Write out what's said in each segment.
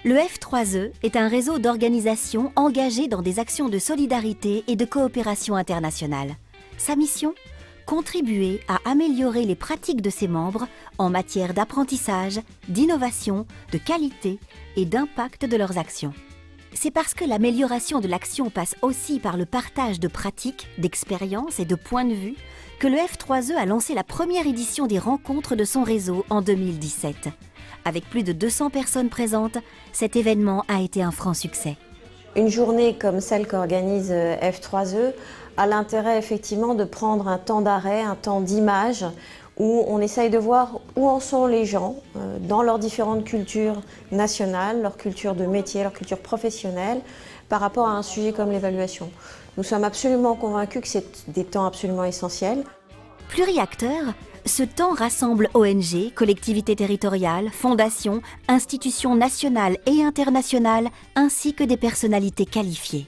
Le F3E est un réseau d'organisations engagées dans des actions de solidarité et de coopération internationale. Sa mission ? Contribuer à améliorer les pratiques de ses membres en matière d'apprentissage, d'innovation, de qualité et d'impact de leurs actions. C'est parce que l'amélioration de l'action passe aussi par le partage de pratiques, d'expériences et de points de vue que le F3E a lancé la première édition des rencontres de son réseau en 2017. Avec plus de 200 personnes présentes, cet événement a été un franc succès. Une journée comme celle qu'organise F3E a l'intérêt effectivement de prendre un temps d'arrêt, un temps d'image, où on essaye de voir où en sont les gens dans leurs différentes cultures nationales, leur culture de métier, leur culture professionnelle, par rapport à un sujet comme l'évaluation. Nous sommes absolument convaincus que c'est des temps absolument essentiels. Pluriacteurs, ce temps rassemble ONG, collectivités territoriales, fondations, institutions nationales et internationales, ainsi que des personnalités qualifiées.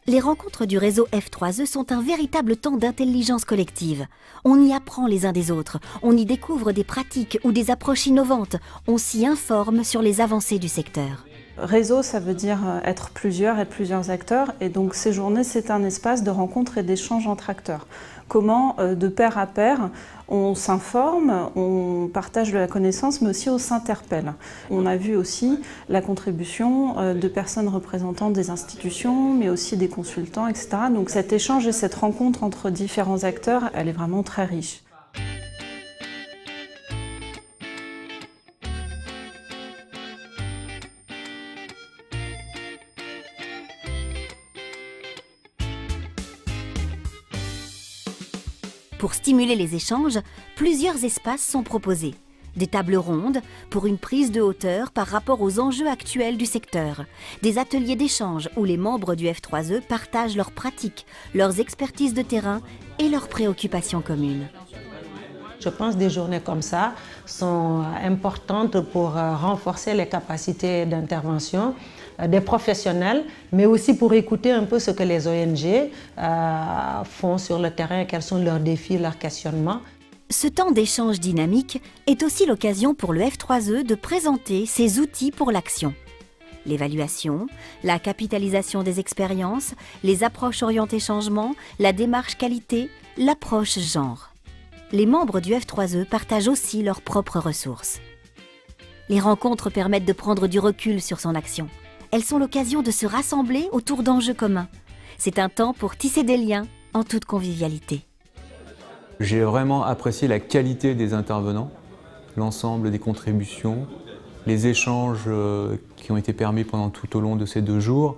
Les rencontres du réseau F3E sont un véritable temps d'intelligence collective. On y apprend les uns des autres, on y découvre des pratiques ou des approches innovantes, on s'y informe sur les avancées du secteur. Réseau, ça veut dire être plusieurs et plusieurs acteurs, et donc ces journées, c'est un espace de rencontre et d'échange entre acteurs. Comment, de pair à pair, on s'informe, on partage de la connaissance, mais aussi on s'interpelle. On a vu aussi la contribution de personnes représentant des institutions, mais aussi des consultants, etc. Donc cet échange et cette rencontre entre différents acteurs, elle est vraiment très riche. Pour stimuler les échanges, plusieurs espaces sont proposés. Des tables rondes pour une prise de hauteur par rapport aux enjeux actuels du secteur. Des ateliers d'échange où les membres du F3E partagent leurs pratiques, leurs expertises de terrain et leurs préoccupations communes. Je pense que des journées comme ça sont importantes pour renforcer les capacités d'intervention des professionnels, mais aussi pour écouter un peu ce que les ONG font sur le terrain, quels sont leurs défis, leurs questionnements. Ce temps d'échange dynamique est aussi l'occasion pour le F3E de présenter ses outils pour l'action. L'évaluation, la capitalisation des expériences, les approches orientées changement, la démarche qualité, l'approche genre. Les membres du F3E partagent aussi leurs propres ressources. Les rencontres permettent de prendre du recul sur son action. Elles sont l'occasion de se rassembler autour d'enjeux communs. C'est un temps pour tisser des liens en toute convivialité. J'ai vraiment apprécié la qualité des intervenants, l'ensemble des contributions, les échanges qui ont été permis pendant tout au long de ces 2 jours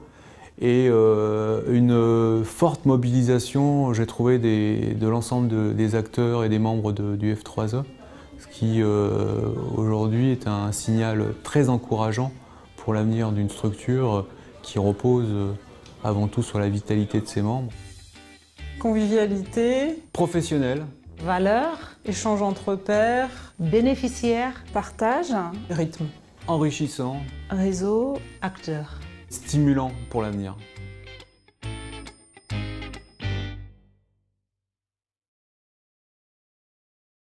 et une forte mobilisation, j'ai trouvé, de l'ensemble des acteurs et des membres du F3E, ce qui aujourd'hui est un signal très encourageant pour l'avenir d'une structure qui repose avant tout sur la vitalité de ses membres. Convivialité, Professionnel, Valeurs, échange entre pairs, bénéficiaires, partage, rythme, enrichissant, réseau, acteurs. stimulant pour l'avenir.